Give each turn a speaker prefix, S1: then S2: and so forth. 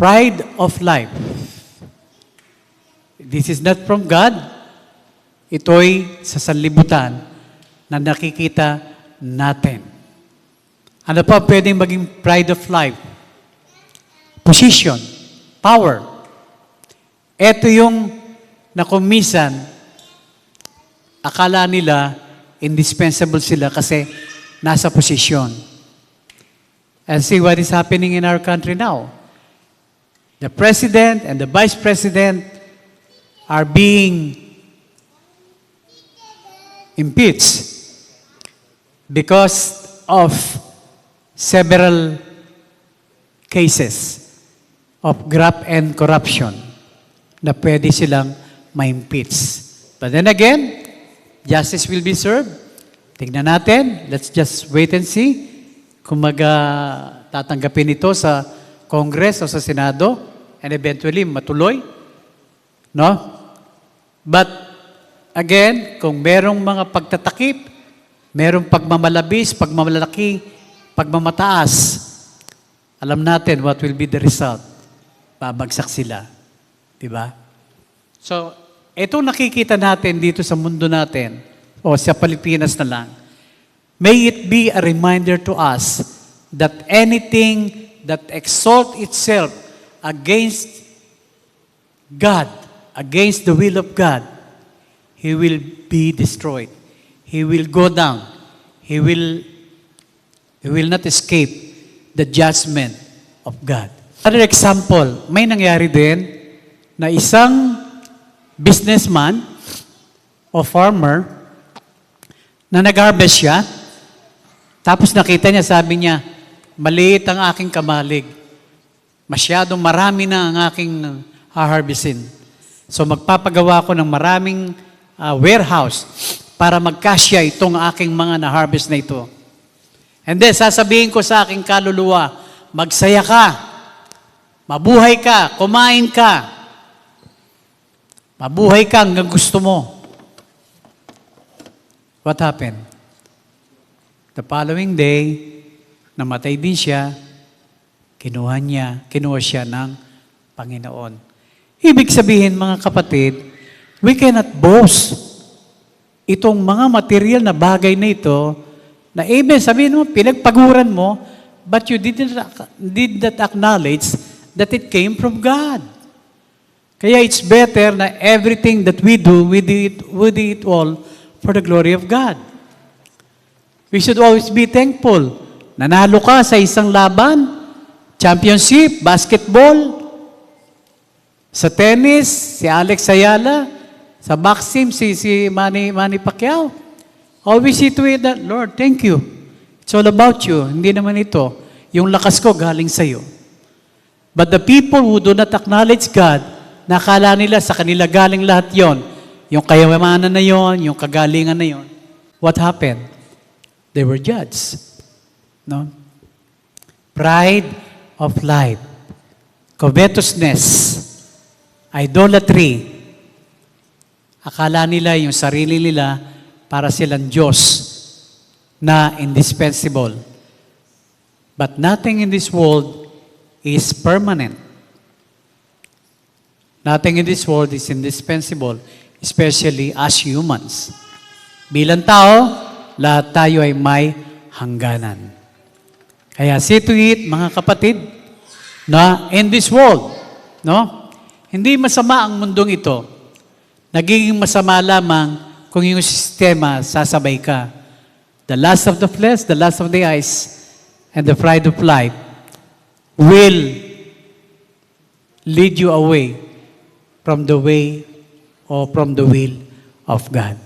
S1: Pride of life. This is not from God. Ito'y sa sanlibutan na nakikita natin. Ano pa pwedeng maging pride of life? Position, power. Ito yung na kung minsan, akala nila indispensable sila kasi nasa posisyon. And see what is happening in our country now. The president and the vice president are being impeached because of several cases of graft and corruption na pwede silang ma-impeach. But then again, justice will be served. Tingnan natin. Let's just wait and see kung tatanggapin ito sa Congress o sa Senado and eventually matuloy. No? But again, kung merong mga pagtatakip, merong pagmamalabis, pagmamalaki, pagmamataas, alam natin what will be the result. Babagsak sila. Diba? So, itong nakikita natin dito sa mundo natin, o sa Pilipinas na lang, may it be a reminder to us that anything that exalts itself against God, against the will of God, he will be destroyed. He will go down. He will not escape the judgment of God. Another example, may nangyari din na isang businessman o farmer na nag-harvest siya, tapos nakita niya, sabi niya, maliit ang aking kamalig. Masyadong marami na ang aking harvestin. So magpapagawa ko ng maraming warehouse para magkasya itong aking mga na-harvest na ito. And then, sasabihin ko sa aking kaluluwa, magsaya ka, mabuhay ka, kumain ka, mabuhay ka hanggang gusto mo. What happened? The following day, namatay din siya, kinuha siya ng Panginoon. Ibig sabihin, mga kapatid, we cannot boast itong mga material na bagay na ito, na amen, sabihin mo, pinagpaguran mo, but you did not acknowledge that it came from God. Kaya it's better na everything that we do it all for the glory of God. We should always be thankful. Nanalo ka sa isang laban, championship, basketball, sa tennis, si Alex Ayala, sa boxing, si Manny Pacquiao. Always see to it that, Lord, thank you. It's all about you. Hindi naman ito. Yung lakas ko galing sa iyo. But the people who do not acknowledge God, nakala nila sa kanila galing lahat yon. Yung kayamanan na yon, yung kagalingan na yon. What happened? They were judged. No? Pride of life. Covetousness. Idolatry. Akala nila yung sarili nila para silang Diyos na indispensable. But nothing in this world is permanent. Nothing in this world is indispensable, especially as humans. Bilang tao, lahat tayo ay may hangganan. Kaya see to it, mga kapatid, na in this world, no? Hindi masama ang mundong ito. Nagiging masama lamang kung yung sistema sasabay ka. The lust of the flesh, the lust of the eyes, and the pride of life will lead you away from the way or from the will of God.